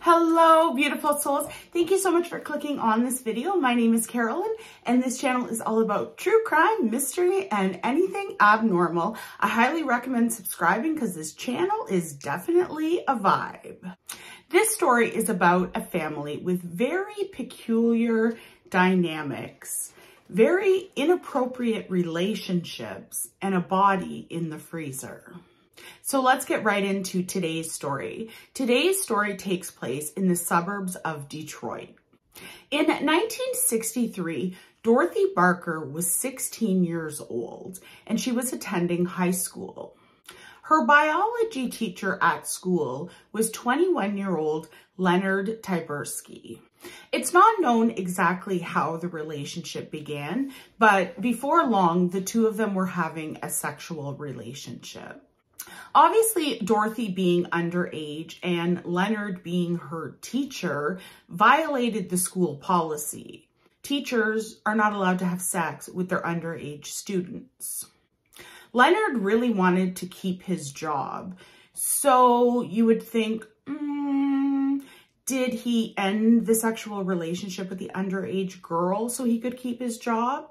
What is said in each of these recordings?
Hello, beautiful souls. Thank you so much for clicking on this video. My name is Carolyn, and this channel is all about true crime, mystery, and anything abnormal. I highly recommend subscribing because this channel is definitely a vibe. This story is about a family with very peculiar dynamics, very inappropriate relationships, and a body in the freezer. So let's get right into today's story. Today's story takes place in the suburbs of Detroit. In 1963, Dorothy Barker was 16 years old and she was attending high school. Her biology teacher at school was 21-year-old Leonard Tyburski. It's not known exactly how the relationship began, but before long, the two of them were having a sexual relationship. Obviously, Dorothy being underage and Leonard being her teacher violated the school policy. Teachers are not allowed to have sex with their underage students. Leonard really wanted to keep his job. So you would think, did he end the sexual relationship with the underage girl so he could keep his job?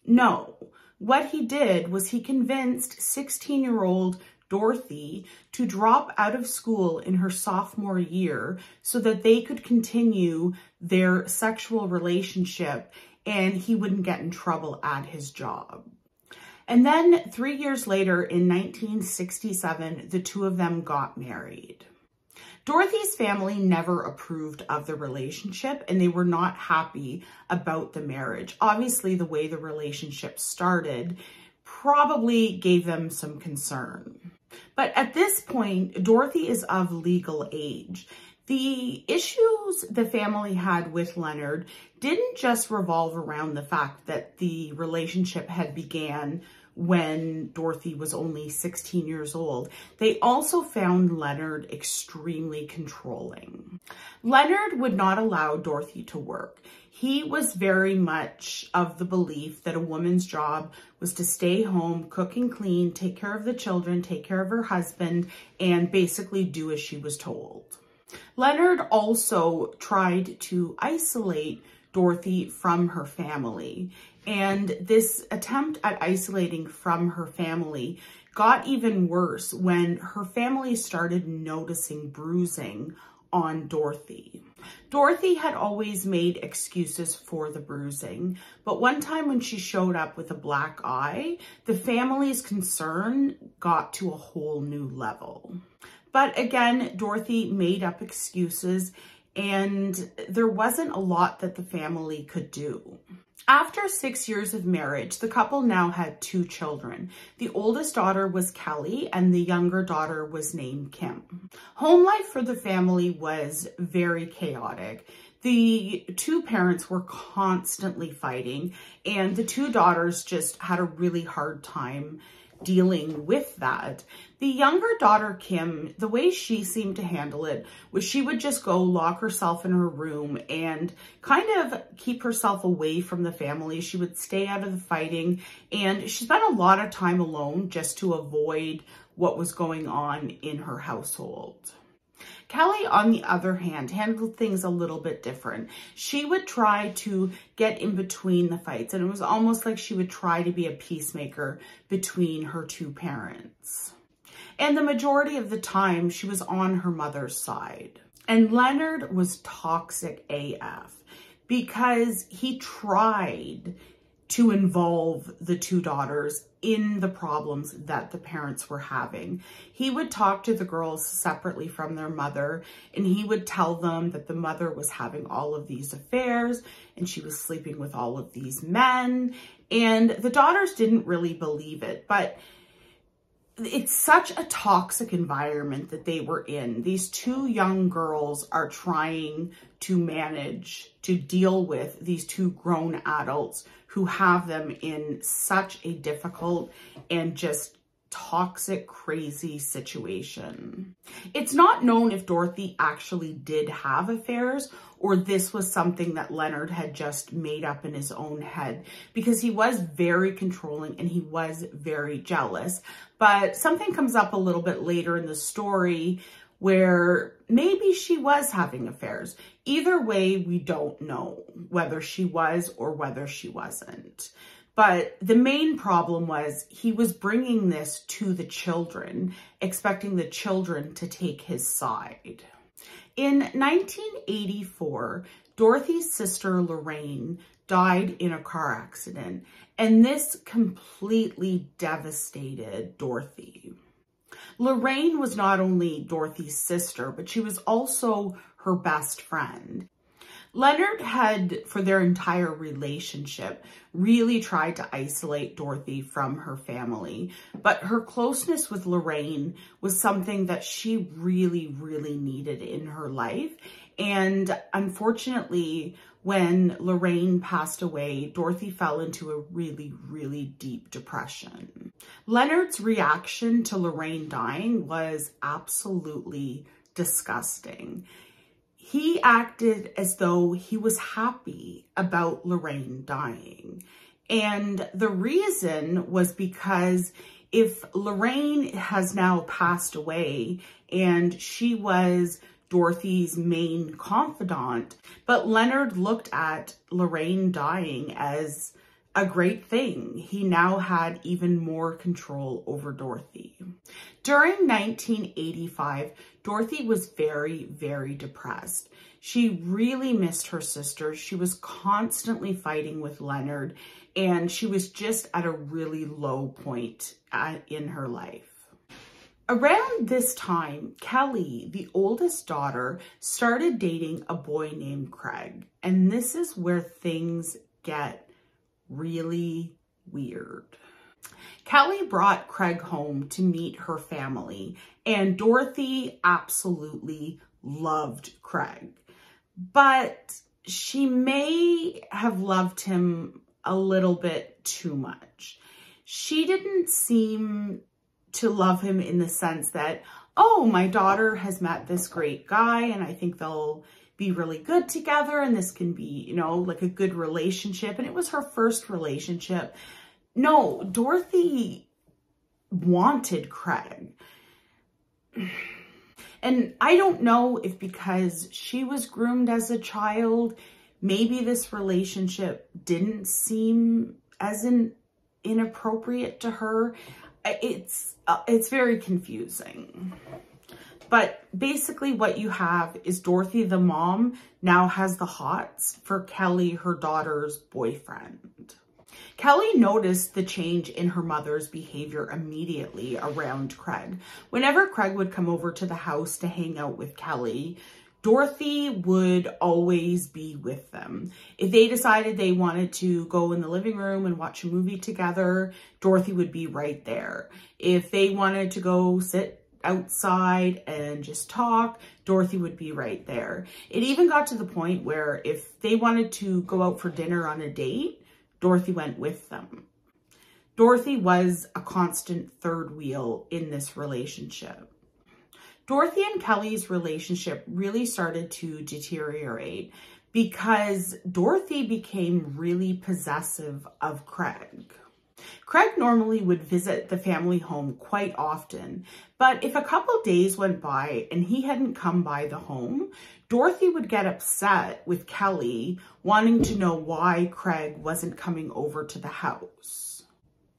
No. What he did was he convinced 16-year-old Dorothy to drop out of school in her sophomore year so that they could continue their sexual relationship and he wouldn't get in trouble at his job. And then 3 years later, in 1967, the two of them got married. Dorothy's family never approved of the relationship and they were not happy about the marriage. Obviously, the way the relationship started probably gave them some concern. But at this point, Dorothy is of legal age. The issues the family had with Leonard didn't just revolve around the fact that the relationship had began when Dorothy was only 16 years old. They also found Leonard extremely controlling. Leonard would not allow Dorothy to work. He was very much of the belief that a woman's job was to stay home, cook and clean, take care of the children, take care of her husband, and basically do as she was told. Leonard also tried to isolate Dorothy from her family. And this attempt at isolating from her family got even worse when her family started noticing bruising on Dorothy. Dorothy had always made excuses for the bruising, but one time when she showed up with a black eye, the family's concern got to a whole new level. But again, Dorothy made up excuses and there wasn't a lot that the family could do. After 6 years of marriage, the couple now had 2 children. The oldest daughter was Kelly and the younger daughter was named Kim. Home life for the family was very chaotic. The 2 parents were constantly fighting and the 2 daughters just had a really hard time dealing with that. The younger daughter, Kim, the way she seemed to handle it was she would just go lock herself in her room and kind of keep herself away from the family. She would stay out of the fighting and she spent a lot of time alone just to avoid what was going on in her household. Kelly, on the other hand, handled things a little bit different. She would try to get in between the fights, and it was almost like she would try to be a peacemaker between her 2 parents. And the majority of the time, she was on her mother's side. And Leonard was toxic AF because he tried to involve the 2 daughters in the problems that the parents were having. He would talk to the girls separately from their mother, and he would tell them that the mother was having all of these affairs and she was sleeping with all of these men. And the daughters didn't really believe it, but it's such a toxic environment that they were in. These 2 young girls are trying to manage to deal with these 2 grown adults who have them in such a difficult and just toxic, crazy situation. It's not known if Dorothy actually did have affairs or this was something that Leonard had just made up in his own head, because he was very controlling and he was very jealous. But something comes up a little bit later in the story where maybe she was having affairs. Either way, we don't know whether she was or whether she wasn't. But the main problem was he was bringing this to the children, expecting the children to take his side. In 1984, Dorothy's sister Lorraine died in a car accident, and this completely devastated Dorothy. Lorraine was not only Dorothy's sister, but she was also her best friend. Leonard had, for their entire relationship, really tried to isolate Dorothy from her family, but her closeness with Lorraine was something that she really, really needed in her life. And unfortunately, when Lorraine passed away, Dorothy fell into a really, really deep depression. Leonard's reaction to Lorraine dying was absolutely disgusting. He acted as though he was happy about Lorraine dying. And the reason was because if Lorraine has now passed away and she was Dorothy's main confidant, but Leonard looked at Lorraine dying as a great thing. He now had even more control over Dorothy. During 1985, Dorothy was very, very depressed. She really missed her sister. She was constantly fighting with Leonard, and she was just at a really low point in her life. Around this time, Kelly, the oldest daughter, started dating a boy named Craig, and this is where things get really weird. Kelly brought Craig home to meet her family, and Dorothy absolutely loved Craig. But she may have loved him a little bit too much. She didn't seem to love him in the sense that, oh, my daughter has met this great guy and I think they'll be really good together and this can be, you know, like a good relationship. And it was her first relationship. No, Dorothy wanted Craig. And I don't know if because she was groomed as a child, maybe this relationship didn't seem as inappropriate to her. It's very confusing. But basically what you have is Dorothy, the mom, now has the hots for Kelly, her daughter's boyfriend. Kelly noticed the change in her mother's behavior immediately around Craig. Whenever Craig would come over to the house to hang out with Kelly, Dorothy would always be with them. If they decided they wanted to go in the living room and watch a movie together, Dorothy would be right there. If they wanted to go sit outside and just talk, Dorothy would be right there. It even got to the point where if they wanted to go out for dinner on a date, Dorothy went with them. Dorothy was a constant third wheel in this relationship. Dorothy and Kelly's relationship really started to deteriorate because Dorothy became really possessive of Craig. Craig normally would visit the family home quite often, but if a couple days went by and he hadn't come by the home, Dorothy would get upset with Kelly, wanting to know why Craig wasn't coming over to the house.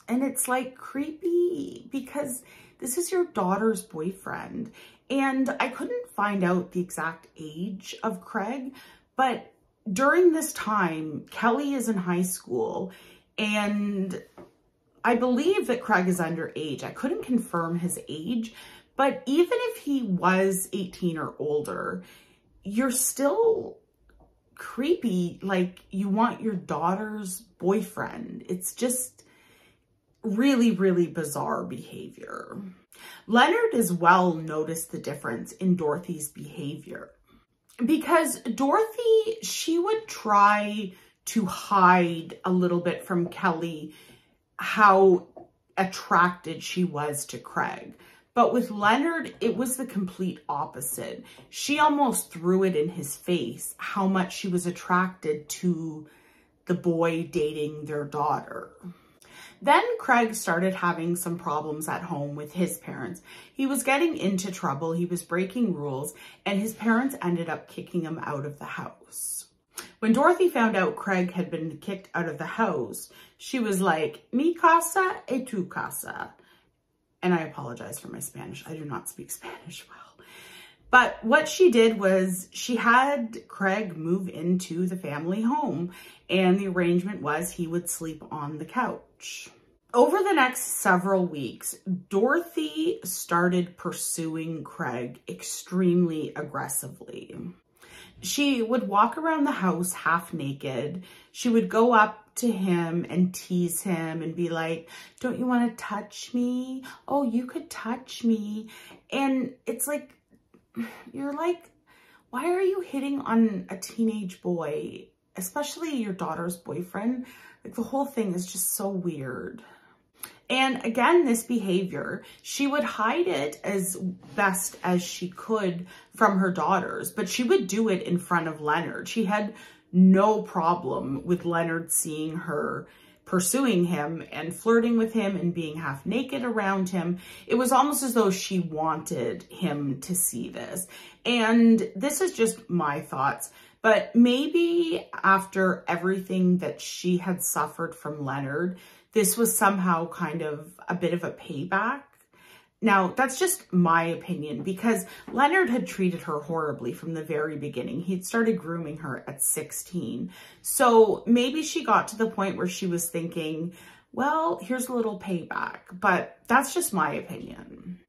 And it's like creepy because this is your daughter's boyfriend. And I couldn't find out the exact age of Craig, but during this time, Kelly is in high school and I believe that Craig is underage. I couldn't confirm his age, but even if he was 18 or older, you're still creepy. Like you want your daughter's boyfriend. It's just really, really bizarre behavior. Leonard as well noticed the difference in Dorothy's behavior because Dorothy, she would try to hide a little bit from Kelly how attracted she was to Craig. But with Leonard, it was the complete opposite. She almost threw it in his face how much she was attracted to the boy dating their daughter. Then Craig started having some problems at home with his parents. He was getting into trouble, he was breaking rules, and his parents ended up kicking him out of the house. When Dorothy found out Craig had been kicked out of the house, she was like, mi casa e tu casa. And I apologize for my Spanish. I do not speak Spanish well. But what she did was she had Craig move into the family home, and the arrangement was he would sleep on the couch. Over the next several weeks, Dorothy started pursuing Craig extremely aggressively. She would walk around the house half naked. She would go up to him and tease him and be like, don't you want to touch me? Oh, you could touch me. And it's like, you're like, why are you hitting on a teenage boy, especially your daughter's boyfriend? Like, the whole thing is just so weird. And again, this behavior, she would hide it as best as she could from her daughters, but she would do it in front of Leonard. She had no problem with Leonard seeing her pursuing him and flirting with him and being half naked around him. It was almost as though she wanted him to see this. And this is just my thoughts, but maybe after everything that she had suffered from Leonard, this was somehow kind of a bit of a payback. Now, that's just my opinion, because Leonard had treated her horribly from the very beginning. He'd started grooming her at 16. So maybe she got to the point where she was thinking, well, here's a little payback, but that's just my opinion.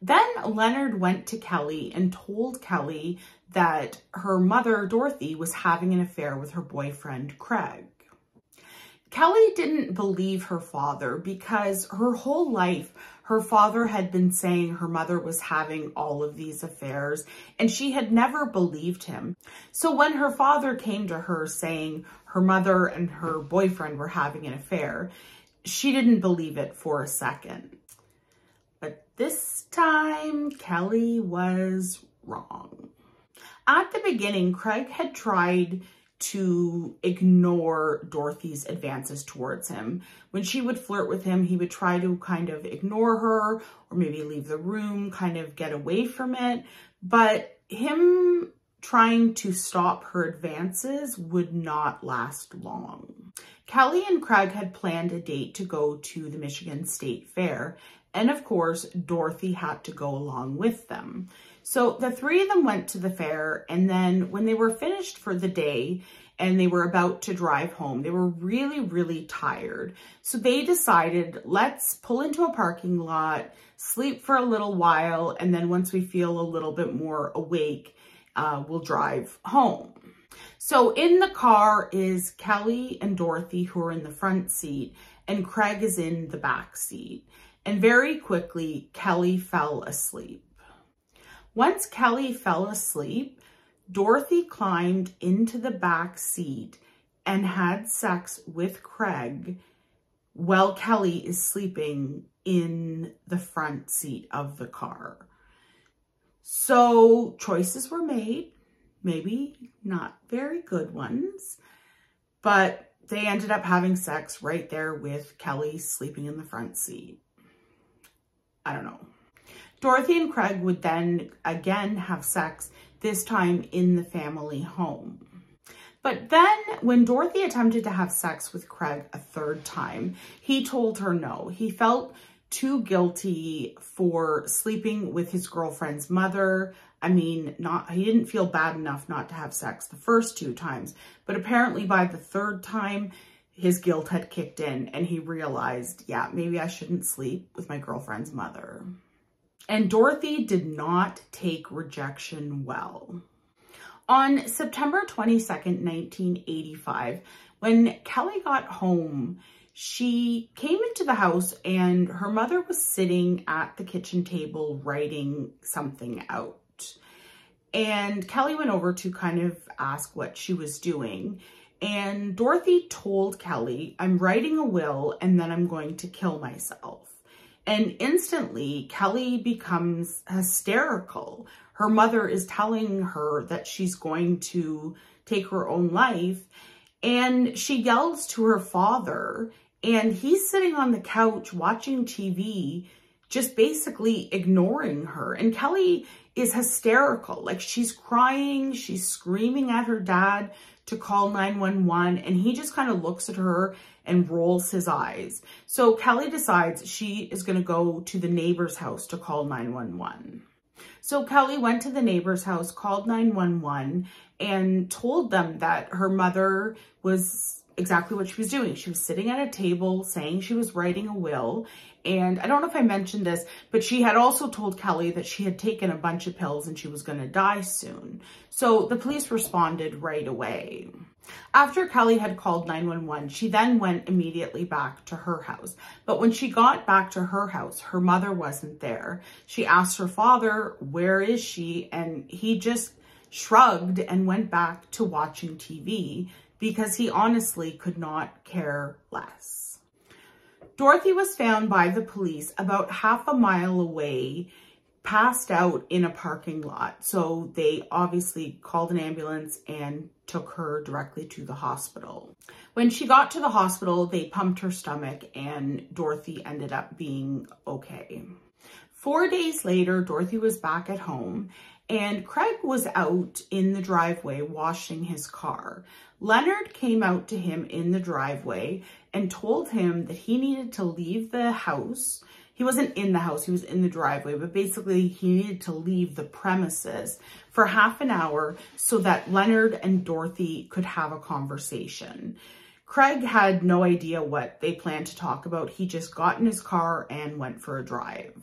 Then Leonard went to Kelly and told Kelly that her mother, Dorothy, was having an affair with her boyfriend, Craig. Kelly didn't believe her father because her whole life, her father had been saying her mother was having all of these affairs, and she had never believed him. So when her father came to her saying her mother and her boyfriend were having an affair, she didn't believe it for a second. But this time, Kelly was wrong. At the beginning, Craig had tried to ignore Dorothy's advances towards him. When she would flirt with him, he would try to kind of ignore her or maybe leave the room, kind of get away from it. But him trying to stop her advances would not last long. Kelly and Craig had planned a date to go to the Michigan State Fair. And of course, Dorothy had to go along with them. So the three of them went to the fair, and then when they were finished for the day and they were about to drive home, they were really, really tired. So they decided, let's pull into a parking lot, sleep for a little while, and then once we feel a little bit more awake, we'll drive home. So in the car is Kelly and Dorothy, who are in the front seat, and Craig is in the back seat. And very quickly, Kelly fell asleep. Once Kelly fell asleep, Dorothy climbed into the back seat and had sex with Craig while Kelly is sleeping in the front seat of the car. So choices were made, maybe not very good ones, but they ended up having sex right there with Kelly sleeping in the front seat. I don't know. Dorothy and Craig would then again have sex, this time in the family home. But then when Dorothy attempted to have sex with Craig a third time, he told her no. He felt too guilty for sleeping with his girlfriend's mother. I mean, he didn't feel bad enough not to have sex the first two times, but apparently by the third time, his guilt had kicked in and he realized, yeah, maybe I shouldn't sleep with my girlfriend's mother. And Dorothy did not take rejection well. On September 22nd, 1985, when Kelly got home, she came into the house and her mother was sitting at the kitchen table writing something out. And Kelly went over to kind of ask what she was doing. And Dorothy told Kelly, I'm writing a will and then I'm going to kill myself. And instantly, Kelly becomes hysterical. Her mother is telling her that she's going to take her own life. And she yells to her father And he's sitting on the couch watching TV, just basically ignoring her. And Kelly is hysterical. Like, she's crying, she's screaming at her dad to call 911, and he just kind of looks at her and rolls his eyes. So Kelly decides she is going to go to the neighbor's house to call 911. So Kelly went to the neighbor's house, called 911, and told them that her mother was exactly what she was doing. She was sitting at a table saying she was writing a will. And I don't know if I mentioned this, but she had also told Kelly that she had taken a bunch of pills and she was going to die soon. So the police responded right away. After Kelly had called 911, she then went immediately back to her house. But when she got back to her house, her mother wasn't there. She asked her father, where is she? And he just shrugged and went back to watching TV because he honestly could not care less. Dorothy was found by the police about half a mile away, passed out in a parking lot. So they obviously called an ambulance and took her directly to the hospital. When she got to the hospital, they pumped her stomach and Dorothy ended up being okay. 4 days later, Dorothy was back at home and Craig was out in the driveway washing his car. Leonard came out to him in the driveway and told him that he needed to leave the house. He wasn't in the house, he was in the driveway, but basically he needed to leave the premises for half an hour so that Leonard and Dorothy could have a conversation. Craig had no idea what they planned to talk about. He just got in his car and went for a drive.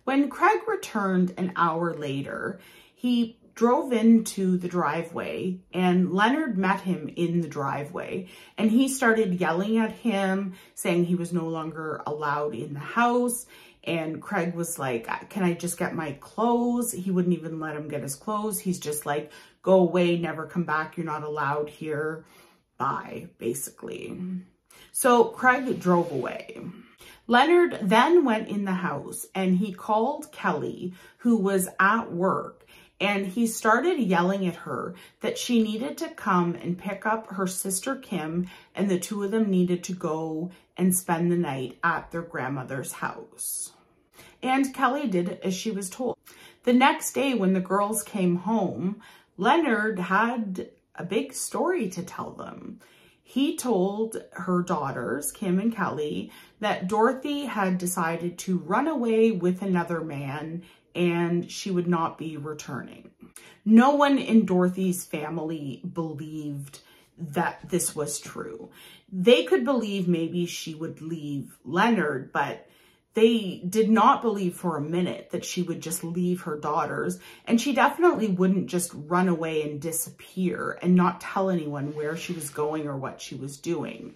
When Craig returned an hour later, he drove into the driveway and Leonard met him in the driveway and he started yelling at him, saying he was no longer allowed in the house. And Craig was like, can I just get my clothes? He wouldn't even let him get his clothes. He's just like, go away, never come back. You're not allowed here. Bye, basically. So Craig drove away. Leonard then went in the house and he called Kelly, who was at work, and he started yelling at her that she needed to come and pick up her sister Kim, and the two of them needed to go and spend the night at their grandmother's house. And Kelly did as she was told. The next day when the girls came home, Leonard had a big story to tell them. He told her daughters, Kim and Kelly, that Dorothy had decided to run away with another man and she would not be returning. No one in Dorothy's family believed that this was true. They could believe maybe she would leave Leonard, but they did not believe for a minute that she would just leave her daughters, and she definitely wouldn't just run away and disappear and not tell anyone where she was going or what she was doing.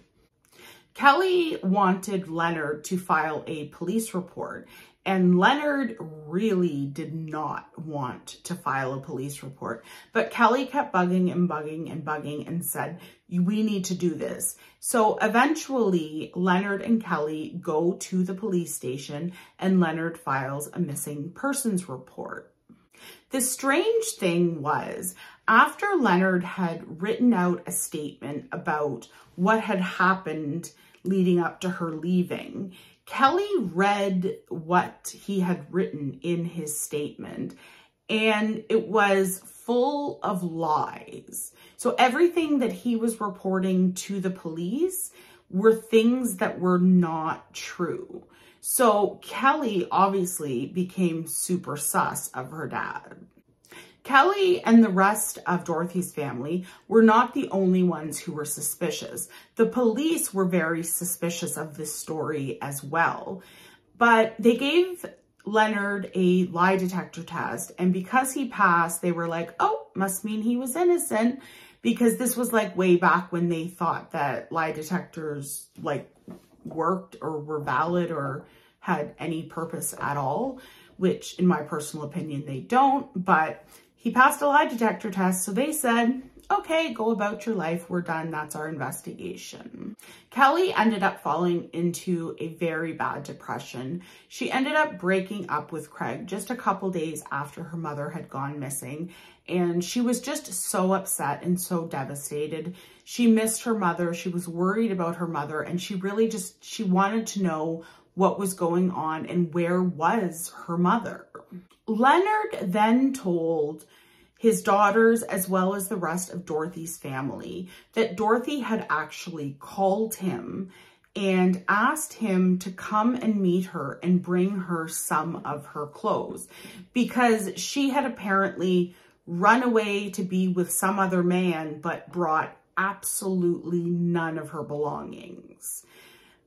Kelly wanted Leonard to file a police report, and Leonard really did not want to file a police report. But Kelly kept bugging and bugging and bugging and said, we need to do this. So eventually, Leonard and Kelly go to the police station and Leonard files a missing persons report. The strange thing was, after Leonard had written out a statement about what had happened leading up to her leaving, Kelly read what he had written in his statement, and it was full of lies. So everything that he was reporting to the police were things that were not true. So Kelly obviously became super sus of her dad. Kelly and the rest of Dorothy's family were not the only ones who were suspicious. The police were very suspicious of this story as well. But they gave Leonard a lie detector test, and because he passed, they were like, oh, must mean he was innocent, because this was like way back when they thought that lie detectors like worked or were valid or had any purpose at all, which in my personal opinion, they don't. But He passed a lie detector test, so they said, okay, go about your life. We're done. That's our investigation. Kelly ended up falling into a very bad depression. She ended up breaking up with Craig just a couple days after her mother had gone missing. And she was just so upset and so devastated. She missed her mother. She was worried about her mother. And she really she wanted to know what was going on and where was her mother. Leonard then told his daughters, as well as the rest of Dorothy's family, that Dorothy had actually called him and asked him to come and meet her and bring her some of her clothes, because she had apparently run away to be with some other man, but brought absolutely none of her belongings.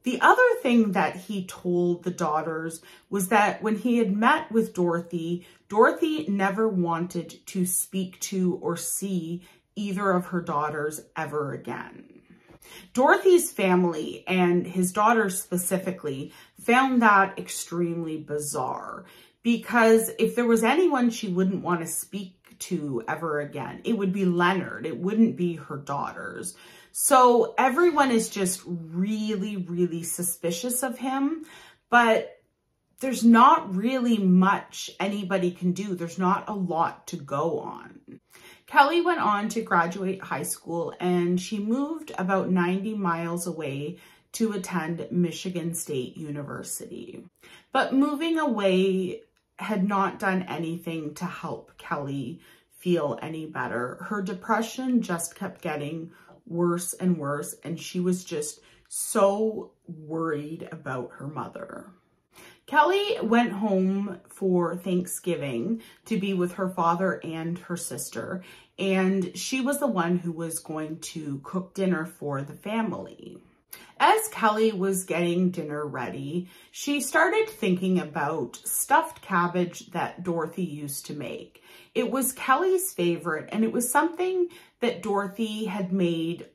The other thing that he told the daughters was that when he had met with Dorothy, Dorothy never wanted to speak to or see either of her daughters ever again. Dorothy's family, and his daughters specifically, found that extremely bizarre, because if there was anyone she wouldn't want to speak to ever again, it would be Leonard. It wouldn't be her daughters. So everyone is just really, really suspicious of him, but there's not really much anybody can do. There's not a lot to go on. Kelly went on to graduate high school, and she moved about 90 miles away to attend Michigan State University. But moving away had not done anything to help Kelly feel any better. Her depression just kept getting worse and worse, and she was just so worried about her mother. Kelly went home for Thanksgiving to be with her father and her sister, and she was the one who was going to cook dinner for the family. As Kelly was getting dinner ready, she started thinking about stuffed cabbage that Dorothy used to make. It was Kelly's favorite, and it was something that Dorothy had made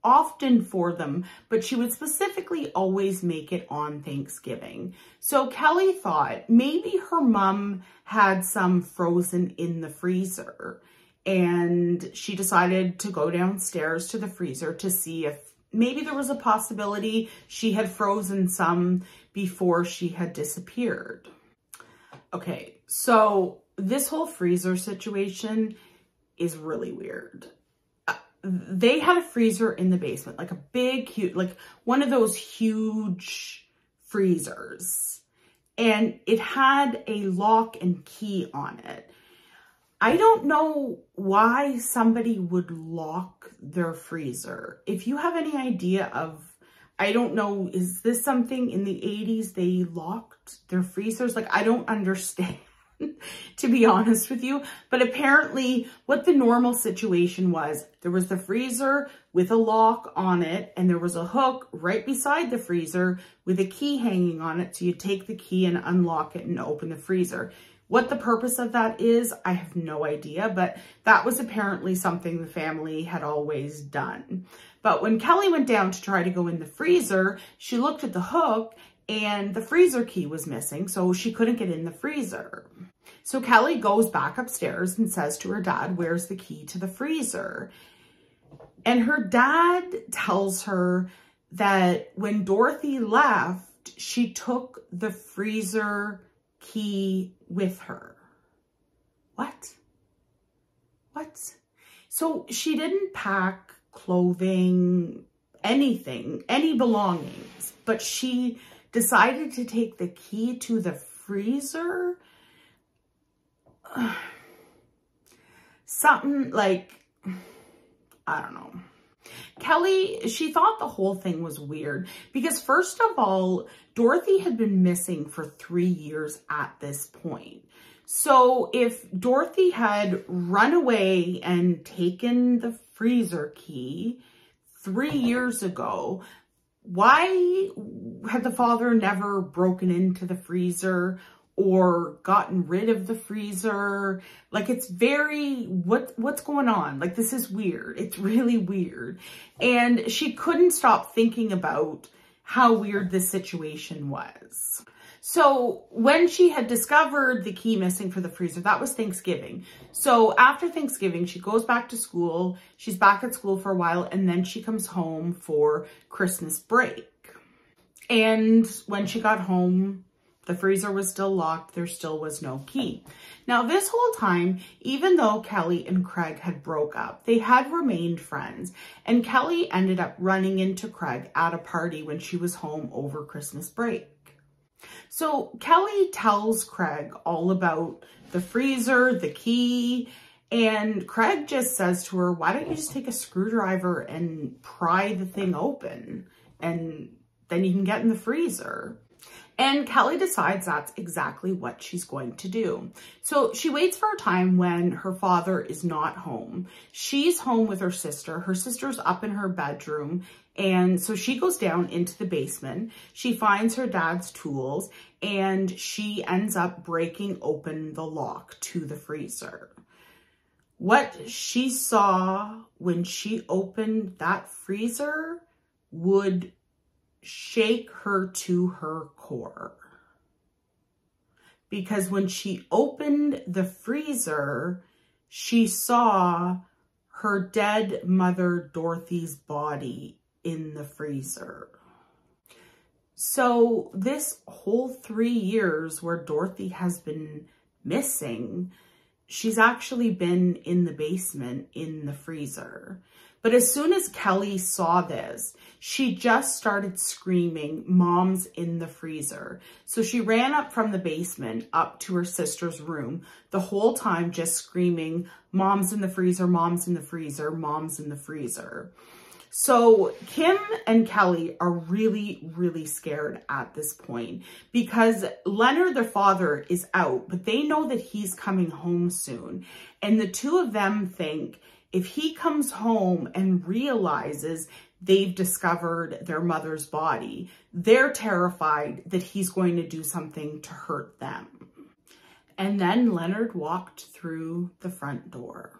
often for them, but she would specifically always make it on Thanksgiving. So Kelly thought maybe her mom had some frozen in the freezer, and she decided to go downstairs to the freezer to see if maybe there was a possibility she had frozen some before she had disappeared. Okay, so this whole freezer situation is really weird. They had a freezer in the basement, like a big, huge, like one of those huge freezers. And it had a lock and key on it. I don't know why somebody would lock their freezer. If you have any idea of, I don't know, is this something in the 80s they locked their freezers? Like, I don't understand, to be honest with you. But apparently what the normal situation was, there was the freezer with a lock on it, and there was a hook right beside the freezer with a key hanging on it. So you take the key and unlock it and open the freezer. What the purpose of that is, I have no idea, but that was apparently something the family had always done. But when Kelly went down to try to go in the freezer, she looked at the hook and the freezer key was missing, so she couldn't get in the freezer. So Kelly goes back upstairs and says to her dad, "Where's the key to the freezer?" And her dad tells her that when Dorothy left, she took the freezer key with her. What? So she didn't pack clothing, anything, any belongings, but she decided to take the key to the freezer? Something like, I don't know. Kelly, she thought the whole thing was weird because, first of all, Dorothy had been missing for 3 years at this point. So if Dorothy had run away and taken the freezer key 3 years ago, why had the father never broken into the freezer or gotten rid of the freezer? Like, it's very, what's going on? Like, this is weird. It's really weird. And she couldn't stop thinking about how weird this situation was. So when she had discovered the key missing for the freezer, that was Thanksgiving. So after Thanksgiving, she goes back to school. She's back at school for a while, and then she comes home for Christmas break. And when she got home, the freezer was still locked. There still was no key. Now, this whole time, even though Kelly and Craig had broke up, they had remained friends. And Kelly ended up running into Craig at a party when she was home over Christmas break. So Kelly tells Craig all about the freezer, the key, and Craig just says to her, why don't you just take a screwdriver and pry the thing open, and then you can get in the freezer. And Kelly decides that's exactly what she's going to do. So she waits for a time when her father is not home. She's home with her sister. Her sister's up in her bedroom. And so she goes down into the basement. She finds her dad's tools and she ends up breaking open the lock to the freezer. What she saw when she opened that freezer would shake her to her core. Because when she opened the freezer, she saw her dead mother Dorothy's body in the freezer. So this whole 3 years where Dorothy has been missing, she's actually been in the basement in the freezer. But as soon as Kelly saw this, she just started screaming, "Mom's in the freezer." So she ran up from the basement up to her sister's room, the whole time just screaming, "Mom's in the freezer, Mom's in the freezer, Mom's in the freezer." So Kim and Kelly are really, really scared at this point because Leonard, their father, is out, but they know that he's coming home soon. And the two of them think if he comes home and realizes they've discovered their mother's body, they're terrified that he's going to do something to hurt them. And then Leonard walked through the front door.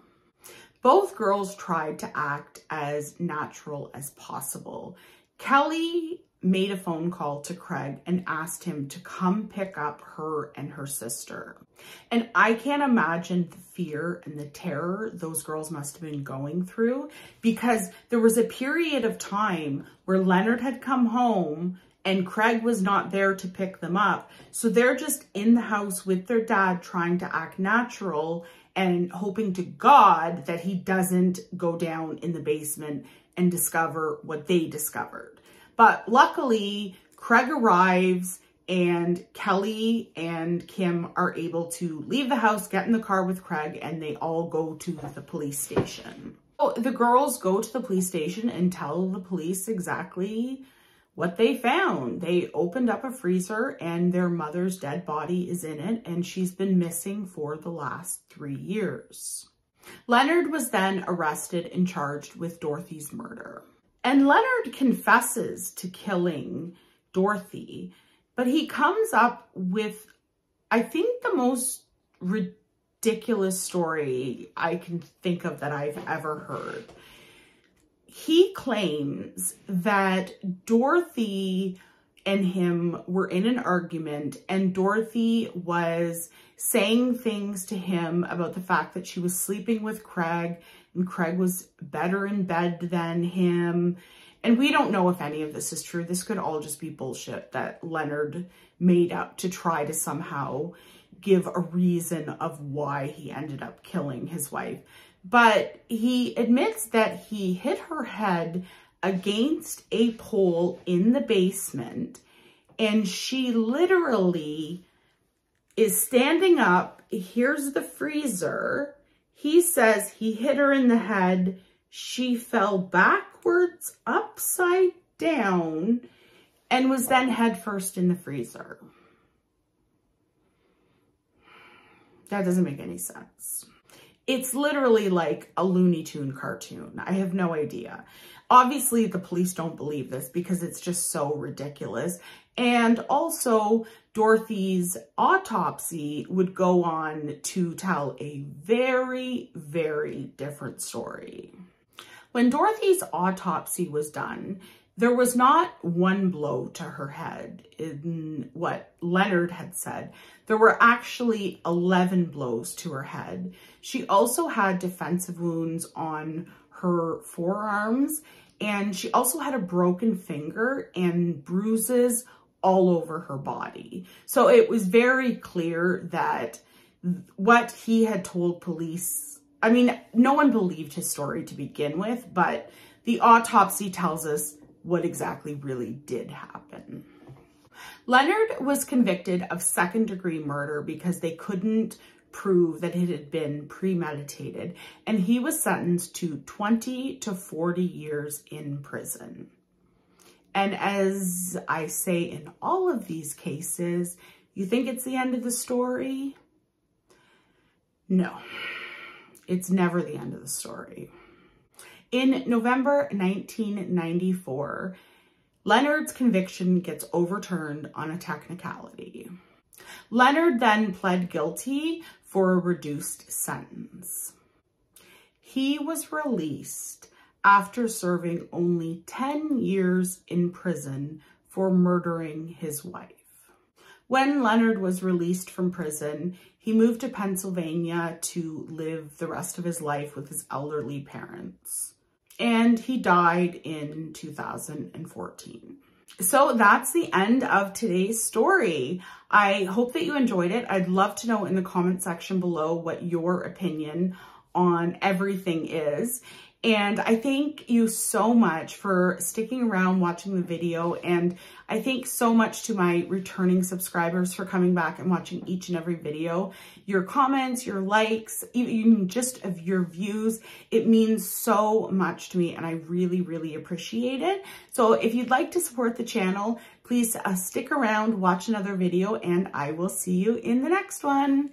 Both girls tried to act as natural as possible. Kelly made a phone call to Craig and asked him to come pick up her and her sister. And I can't imagine the fear and the terror those girls must have been going through, because there was a period of time where Leonard had come home and Craig was not there to pick them up. So they're just in the house with their dad trying to act natural and hoping to God that he doesn't go down in the basement and discover what they discovered. But luckily, Craig arrives and Kelly and Kim are able to leave the house, get in the car with Craig, and they all go to the police station. So the girls go to the police station and tell the police exactly what they found. They opened up a freezer and their mother's dead body is in it, and she's been missing for the last 3 years. Leonard was then arrested and charged with Dorothy's murder. And Leonard confesses to killing Dorothy, but he comes up with, I think, the most ridiculous story I can think of that I've ever heard. He claims that Dorothy and him were in an argument and Dorothy was saying things to him about the fact that she was sleeping with Craig and Craig was better in bed than him. And we don't know if any of this is true. This could all just be bullshit that Leonard made up to try to somehow give a reason of why he ended up killing his wife. But he admits that he hit her head against a pole in the basement and she literally is standing up. Here's the freezer. He says he hit her in the head. She fell backwards, upside down, and was then headfirst in the freezer. That doesn't make any sense. It's literally like a Looney Tune cartoon. I have no idea. Obviously, the police don't believe this because it's just so ridiculous. And also, Dorothy's autopsy would go on to tell a very, very different story. When Dorothy's autopsy was done, There was not one blow to her head in what Leonard had said. There were actually 11 blows to her head. She also had defensive wounds on her forearms, and she also had a broken finger and bruises all over her body. So it was very clear that what he had told police, I mean, no one believed his story to begin with, but the autopsy tells us what exactly really did happen. Leonard was convicted of second-degree murder because they couldn't prove that it had been premeditated, and he was sentenced to 20 to 40 years in prison. And as I say in all of these cases, you think it's the end of the story? No, it's never the end of the story. In November 1994, Leonard's conviction gets overturned on a technicality. Leonard then pled guilty for a reduced sentence. He was released after serving only 10 years in prison for murdering his wife. When Leonard was released from prison, he moved to Pennsylvania to live the rest of his life with his elderly parents. And he died in 2014. So that's the end of today's story. I hope that you enjoyed it. I'd love to know in the comment section below what your opinion on everything is. And I thank you so much for sticking around watching the video. And I thank so much to my returning subscribers for coming back and watching each and every video. Your comments, your likes, even just of your views, it means so much to me and I really, really appreciate it. So if you'd like to support the channel, please stick around, watch another video, and I will see you in the next one.